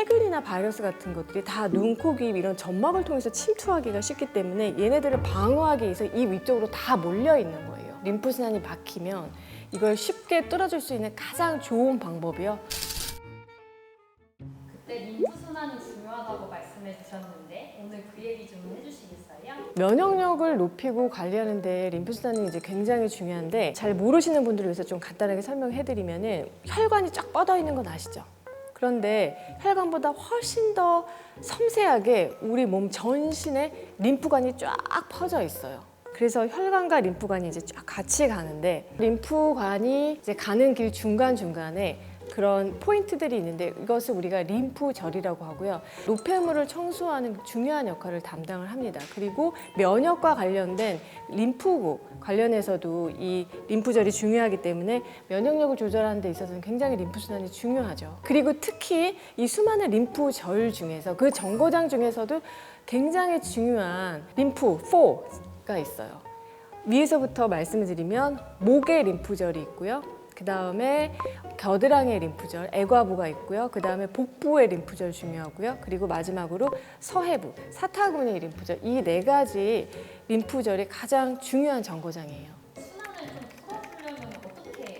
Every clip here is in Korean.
세균이나 바이러스 같은 것들이 다 눈, 코, 귀 이런 점막을 통해서 침투하기가 쉽기 때문에 얘네들을 방어하기 위해서 이 위쪽으로 다 몰려 있는 거예요. 림프순환이 막히면 이걸 쉽게 뚫어줄 수 있는 가장 좋은 방법이요. 그때 림프순환이 중요하다고 말씀해 주셨는데 오늘 그 얘기 좀 해주시겠어요? 면역력을 높이고 관리하는데 림프순환이 이제 굉장히 중요한데 잘 모르시는 분들을 위해서 좀 간단하게 설명해 드리면은 혈관이 쫙 뻗어 있는 건 아시죠? 그런데 혈관보다 훨씬 더 섬세하게 우리 몸 전신에 림프관이 쫙 퍼져 있어요. 그래서 혈관과 림프관이 이제 쫙 같이 가는데 림프관이 이제 가는 길 중간중간에 그런 포인트들이 있는데 이것을 우리가 림프절이라고 하고요. 노폐물을 청소하는 중요한 역할을 담당을 합니다. 그리고 면역과 관련된 림프구 관련해서도 이 림프절이 중요하기 때문에 면역력을 조절하는 데 있어서는 굉장히 림프순환이 중요하죠. 그리고 특히 이 수많은 림프절 중에서 그 정거장 중에서도 굉장히 중요한 림프4가 있어요. 위에서부터 말씀을 드리면 목의 림프절이 있고요. 그 다음에 겨드랑이의 림프절, 애과부가 있고요. 그 다음에 복부의 림프절 중요하고요. 그리고 마지막으로 서해부, 사타구니 림프절, 이 네 가지 림프절이 가장 중요한 정거장이에요. 순환을 좀 풀어주려면 어떻게 해야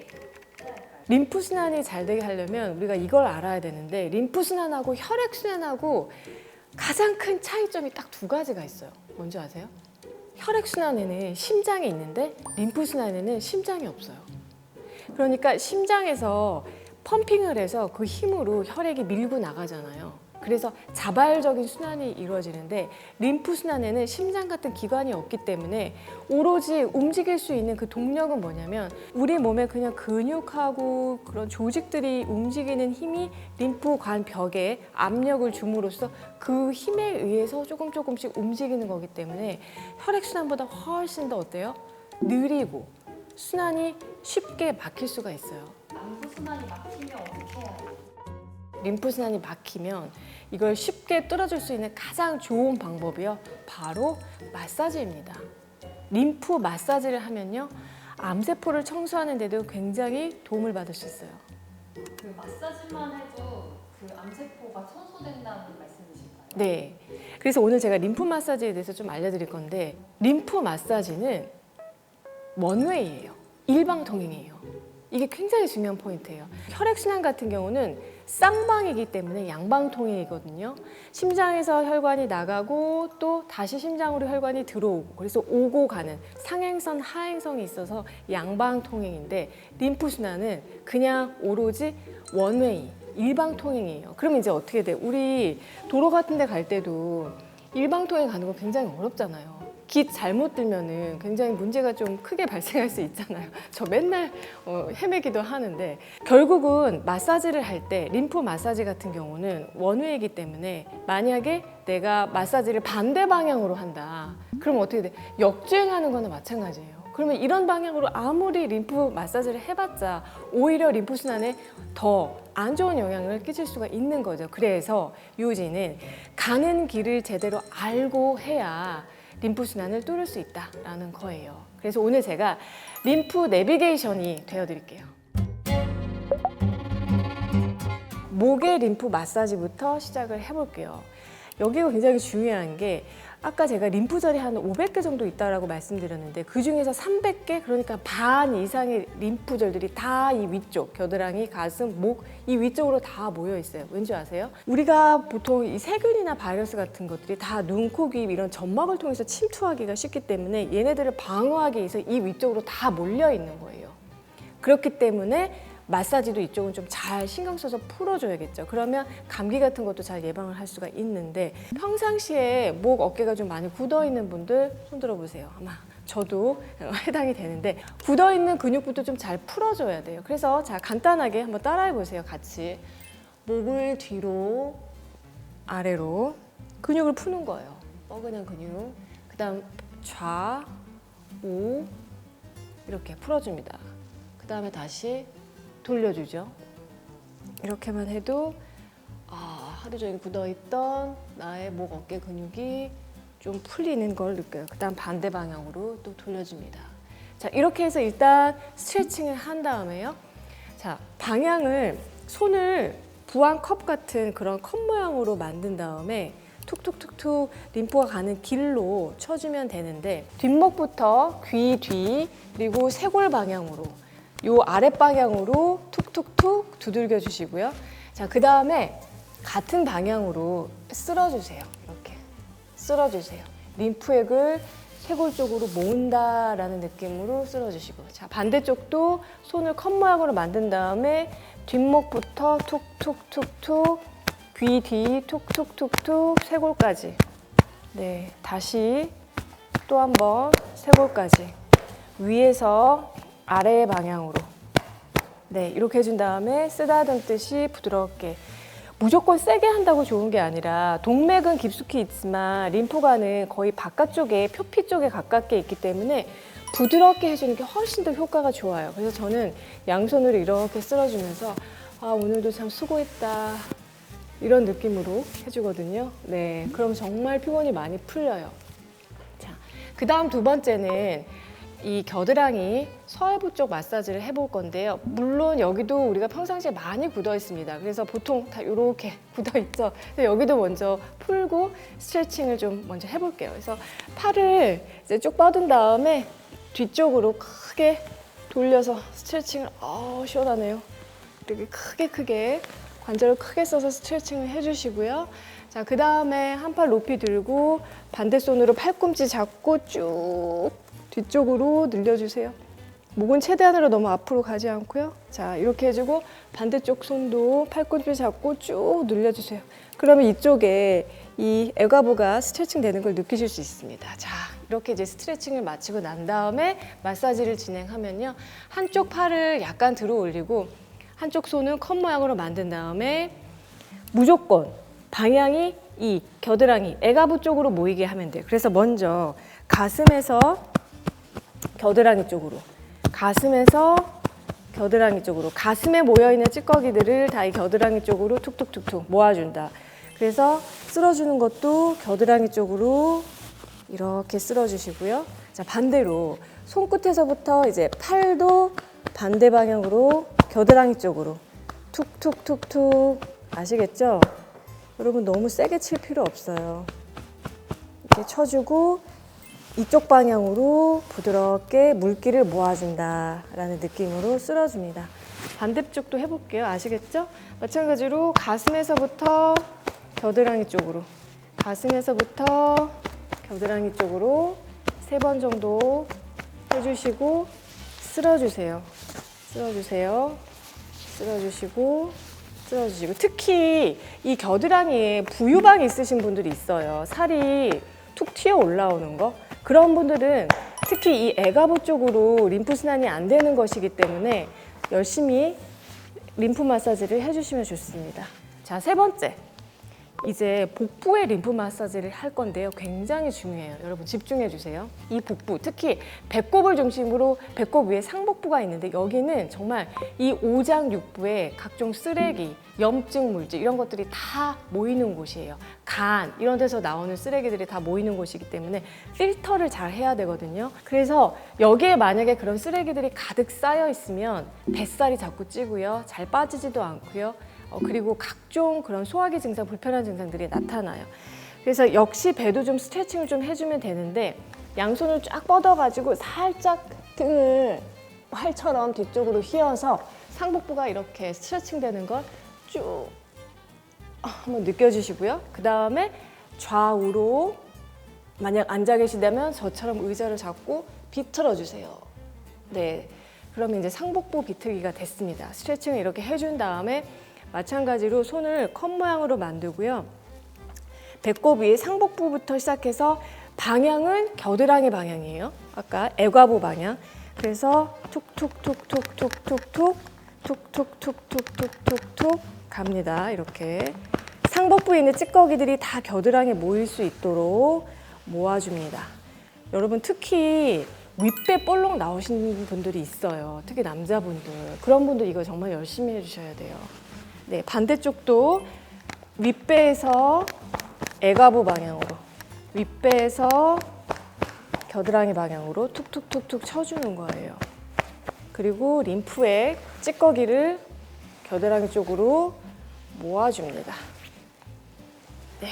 할까요? 림프순환이 잘 되게 하려면 우리가 이걸 알아야 되는데 림프순환하고 혈액순환하고 가장 큰 차이점이 딱 두 가지가 있어요. 뭔지 아세요? 혈액순환에는 심장이 있는데 림프순환에는 심장이 없어요. 그러니까 심장에서 펌핑을 해서 그 힘으로 혈액이 밀고 나가잖아요. 그래서 자발적인 순환이 이루어지는데 림프순환에는 심장 같은 기관이 없기 때문에 오로지 움직일 수 있는 그 동력은 뭐냐면 우리 몸에 그냥 근육하고 그런 조직들이 움직이는 힘이 림프관 벽에 압력을 줌으로써 그 힘에 의해서 조금씩 움직이는 거기 때문에 혈액순환보다 훨씬 더 어때요? 느리고 순환이 쉽게 막힐 수가 있어요. 림프순환이 막히면 어떻게 해야 해요? 림프순환이 막히면 이걸 쉽게 뚫어줄 수 있는 가장 좋은 방법이요. 바로 마사지입니다. 림프 마사지를 하면요. 암세포를 청소하는 데도 굉장히 도움을 받을 수 있어요. 그 마사지만 해도 그 암세포가 청소된다는 말씀이실까요? 네. 그래서 오늘 제가 림프 마사지에 대해서 좀 알려드릴 건데 림프 마사지는 원웨이예요. 일방통행이에요. 이게 굉장히 중요한 포인트예요. 혈액순환 같은 경우는 쌍방이기 때문에 양방통행이거든요. 심장에서 혈관이 나가고 또 다시 심장으로 혈관이 들어오고 그래서 오고 가는 상행선, 하행선이 있어서 양방통행인데 림프순환은 그냥 오로지 원웨이, 일방통행이에요. 그러면 이제 어떻게 돼? 우리 도로 같은 데 갈 때도 일방통행 가는 거 굉장히 어렵잖아요. 길 잘못 들면은 굉장히 문제가 좀 크게 발생할 수 있잖아요. 저 맨날 헤매기도 하는데 결국은 마사지를 할 때 림프 마사지 같은 경우는 원웨이이기 때문에 만약에 내가 마사지를 반대 방향으로 한다. 그럼 어떻게 돼? 역주행하는 거나 마찬가지예요. 그러면 이런 방향으로 아무리 림프 마사지를 해봤자 오히려 림프순환에 더 안 좋은 영향을 끼칠 수가 있는 거죠. 그래서 요지는 가는 길을 제대로 알고 해야 림프순환을 뚫을 수 있다라는 거예요. 그래서 오늘 제가 림프 내비게이션이 되어드릴게요. 목의 림프 마사지부터 시작을 해볼게요. 여기가 굉장히 중요한 게 아까 제가 림프절이 한 500개 정도 있다라고 말씀드렸는데 그 중에서 300개, 그러니까 반 이상의 림프절들이 다 이 위쪽, 겨드랑이, 가슴, 목 이 위쪽으로 다 모여 있어요. 왠지 아세요? 우리가 보통 이 세균이나 바이러스 같은 것들이 다 눈, 코, 귀 이런 점막을 통해서 침투하기가 쉽기 때문에 얘네들을 방어하기 위해서 이 위쪽으로 다 몰려 있는 거예요. 그렇기 때문에 마사지도 이쪽은 좀 잘 신경 써서 풀어줘야겠죠. 그러면 감기 같은 것도 잘 예방을 할 수가 있는데 평상시에 목, 어깨가 좀 많이 굳어있는 분들 손 들어보세요. 아마 저도 해당이 되는데 굳어있는 근육부터 좀 잘 풀어줘야 돼요. 그래서 자 간단하게 한번 따라해보세요. 같이 목을 뒤로 아래로 근육을 푸는 거예요. 뻐근한 근육. 그 다음 좌, 우 이렇게 풀어줍니다. 그 다음에 다시 돌려주죠. 이렇게만 해도 하루 종일 굳어있던 나의 목, 어깨 근육이 좀 풀리는 걸 느껴요. 그 다음 반대 방향으로 또 돌려줍니다. 자, 이렇게 해서 일단 스트레칭을 한 다음에요. 자, 방향을 손을 부안 컵 같은 그런 컵 모양으로 만든 다음에 툭툭툭툭 림프가 가는 길로 쳐주면 되는데 뒷목부터 귀 뒤 그리고 쇄골 방향으로 요 아랫 방향으로 툭툭툭 두들겨 주시고요. 자, 그 다음에 같은 방향으로 쓸어주세요. 이렇게 쓸어주세요. 림프액을 쇄골 쪽으로 모은다라는 느낌으로 쓸어주시고, 자, 반대쪽도 손을 컵 모양으로 만든 다음에 뒷목부터 툭툭툭툭 귀 뒤 툭툭툭툭 쇄골까지. 네, 다시 또 한 번 쇄골까지 위에서 아래 방향으로. 네, 이렇게 해준 다음에 쓰다듬듯이 부드럽게. 무조건 세게 한다고 좋은 게 아니라 동맥은 깊숙이 있지만 림프관은 거의 바깥쪽에 표피 쪽에 가깝게 있기 때문에 부드럽게 해주는 게 훨씬 더 효과가 좋아요. 그래서 저는 양손으로 이렇게 쓸어주면서 아, 오늘도 참 수고했다 이런 느낌으로 해주거든요. 네, 그럼 정말 피곤이 많이 풀려요. 자, 그 다음 두 번째는 이 겨드랑이 서해부 쪽 마사지를 해볼 건데요. 물론 여기도 우리가 평상시에 많이 굳어 있습니다. 그래서 보통 다 이렇게 굳어 있죠. 그래서 여기도 먼저 풀고 스트레칭을 좀 먼저 해볼게요. 그래서 팔을 이제 쭉 뻗은 다음에 뒤쪽으로 크게 돌려서 스트레칭을, 시원하네요. 이렇게 크게 관절을 크게 써서 스트레칭을 해주시고요. 자, 그 다음에 한 팔 높이 들고 반대 손으로 팔꿈치 잡고 쭉 뒤쪽으로 늘려주세요. 목은 최대한으로 너무 앞으로 가지 않고요. 자, 이렇게 해주고 반대쪽 손도 팔꿈치 잡고 쭉 늘려주세요. 그러면 이쪽에 이 애가부가 스트레칭 되는 걸 느끼실 수 있습니다. 자, 이렇게 이제 스트레칭을 마치고 난 다음에 마사지를 진행하면요. 한쪽 팔을 약간 들어 올리고 한쪽 손은 컵 모양으로 만든 다음에 무조건 방향이 이 겨드랑이, 애가부 쪽으로 모이게 하면 돼요. 그래서 먼저 가슴에서 겨드랑이 쪽으로, 가슴에서 겨드랑이 쪽으로, 가슴에 모여있는 찌꺼기들을 다 이 겨드랑이 쪽으로 툭툭툭툭 모아준다. 그래서 쓸어주는 것도 겨드랑이 쪽으로 이렇게 쓸어주시고요. 자, 반대로 손끝에서부터 이제 팔도 반대 방향으로 겨드랑이 쪽으로 툭툭툭툭. 아시겠죠? 여러분 너무 세게 칠 필요 없어요. 이렇게 쳐주고 이쪽 방향으로 부드럽게 물기를 모아준다라는 느낌으로 쓸어줍니다. 반대쪽도 해볼게요. 아시겠죠? 마찬가지로 가슴에서부터 겨드랑이 쪽으로, 가슴에서부터 겨드랑이 쪽으로 3번 정도 해주시고 쓸어주세요. 쓸어주세요. 쓸어주시고 쓸어주시고. 특히 이 겨드랑이에 부유방이 있으신 분들이 있어요. 살이 툭 튀어 올라오는 거. 그런 분들은 특히 이 애가부 쪽으로 림프 순환이 안 되는 것이기 때문에 열심히 림프 마사지를 해주시면 좋습니다. 자, 3번째. 이제 복부의 림프 마사지를 할 건데요. 굉장히 중요해요. 여러분 집중해 주세요. 이 복부, 특히 배꼽을 중심으로 배꼽 위에 상복부가 있는데 여기는 정말 이 오장육부에 각종 쓰레기, 염증 물질 이런 것들이 다 모이는 곳이에요. 간 이런 데서 나오는 쓰레기들이 다 모이는 곳이기 때문에 필터를 잘 해야 되거든요. 그래서 여기에 만약에 그런 쓰레기들이 가득 쌓여 있으면 뱃살이 자꾸 찌고요. 잘 빠지지도 않고요. 그리고 각종 그런 소화기 증상, 불편한 증상들이 나타나요. 그래서 역시 배도 좀 스트레칭을 좀 해주면 되는데 양손을 쫙 뻗어가지고 살짝 등을 활처럼 뒤쪽으로 휘어서 상복부가 이렇게 스트레칭 되는 걸 쭉 한번 느껴주시고요. 그 다음에 좌우로 만약 앉아 계시다면 저처럼 의자를 잡고 비틀어 주세요. 네, 그러면 이제 상복부 비틀기가 됐습니다. 스트레칭을 이렇게 해준 다음에 마찬가지로 손을 컵 모양으로 만들고요. 배꼽 위에 상복부부터 시작해서 방향은 겨드랑이 방향이에요. 아까 애과부 방향. 그래서 툭툭툭툭툭툭툭 툭툭툭툭툭툭툭 갑니다. 이렇게 상복부에 있는 찌꺼기들이 다 겨드랑이에 모일 수 있도록 모아줍니다. 여러분 특히 윗배 볼록 나오신 분들이 있어요. 특히 남자분들. 그런 분들 이거 정말 열심히 해주셔야 돼요. 네, 반대쪽도 윗배에서 애가부 방향으로, 윗배에서 겨드랑이 방향으로 툭툭툭툭 쳐주는 거예요. 그리고 림프액, 찌꺼기를 겨드랑이 쪽으로 모아줍니다. 네.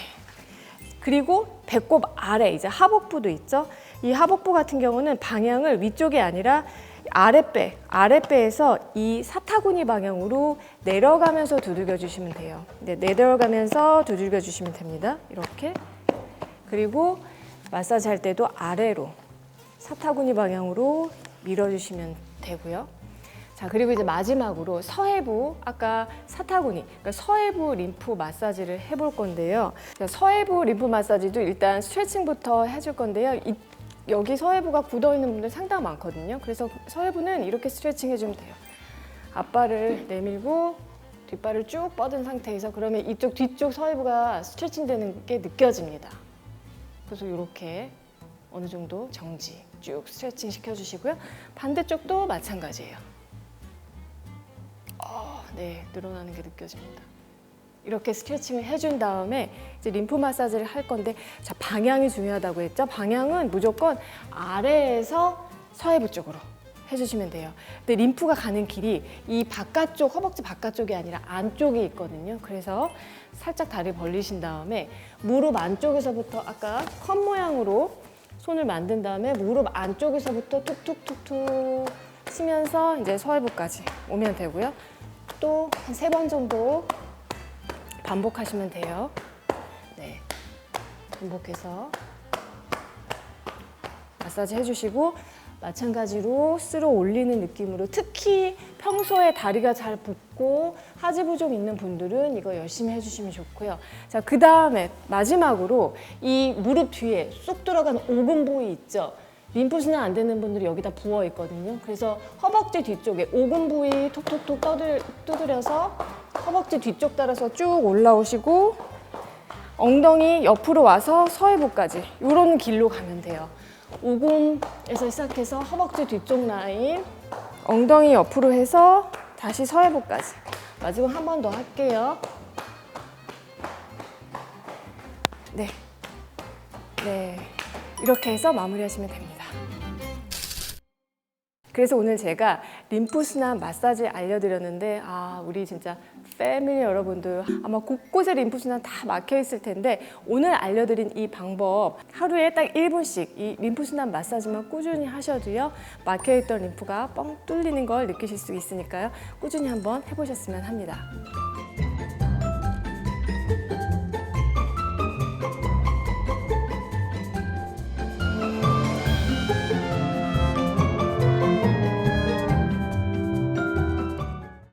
그리고 배꼽 아래 이제 하복부도 있죠. 이 하복부 같은 경우는 방향을 위쪽이 아니라 아랫배에서 이 사타구니 방향으로 내려가면서 두들겨 주시면 돼요. 네, 내려가면서 두들겨 주시면 됩니다. 이렇게. 그리고 마사지 할 때도 아래로 사타구니 방향으로 밀어주시면 되고요. 자, 그리고 이제 마지막으로 서해부, 아까 사타구니, 그러니까 서해부 림프 마사지를 해볼 건데요. 서해부 림프 마사지도 일단 스트레칭부터 해줄 건데요. 여기 서해부가 굳어 있는 분들 상당히 많거든요. 그래서 서해부는 이렇게 스트레칭 해주면 돼요. 앞발을 내밀고 뒷발을 쭉 뻗은 상태에서 그러면 이쪽 뒤쪽 서해부가 스트레칭 되는 게 느껴집니다. 그래서 이렇게 어느 정도 정지 쭉 스트레칭 시켜주시고요. 반대쪽도 마찬가지예요. 네, 늘어나는 게 느껴집니다. 이렇게 스트레칭을 해준 다음에 이제 림프 마사지를 할 건데, 자, 방향이 중요하다고 했죠? 방향은 무조건 아래에서 서해부 쪽으로 해주시면 돼요. 근데 림프가 가는 길이 이 바깥쪽, 허벅지 바깥쪽이 아니라 안쪽에 있거든요. 그래서 살짝 다리 벌리신 다음에 무릎 안쪽에서부터 아까 컵 모양으로 손을 만든 다음에 무릎 안쪽에서부터 툭툭툭툭 치면서 이제 서해부까지 오면 되고요. 또 한 3번 정도 반복하시면 돼요. 네, 반복해서 마사지 해주시고 마찬가지로 쓸어 올리는 느낌으로, 특히 평소에 다리가 잘 붓고 하지부 좀 있는 분들은 이거 열심히 해주시면 좋고요. 자, 그 다음에 마지막으로 이 무릎 뒤에 쏙 들어가는 오금 부위 있죠? 림프 순환 안 되는 분들이 여기다 부어 있거든요. 그래서 허벅지 뒤쪽에 오금 부위 톡톡톡 두드려서 허벅지 뒤쪽 따라서 쭉 올라오시고 엉덩이 옆으로 와서 서해부까지 이런 길로 가면 돼요. 오금에서 시작해서 허벅지 뒤쪽 라인, 엉덩이 옆으로 해서 다시 서해부까지. 마지막 한 번 더 할게요. 네, 네, 이렇게 해서 마무리하시면 됩니다. 그래서 오늘 제가 림프순환 마사지 알려드렸는데, 우리 진짜 패밀리 여러분들 아마 곳곳에 림프순환 다 막혀 있을 텐데, 오늘 알려드린 이 방법 하루에 딱 1분씩 이 림프순환 마사지만 꾸준히 하셔도요, 막혀있던 림프가 뻥 뚫리는 걸 느끼실 수 있으니까요, 꾸준히 한번 해보셨으면 합니다.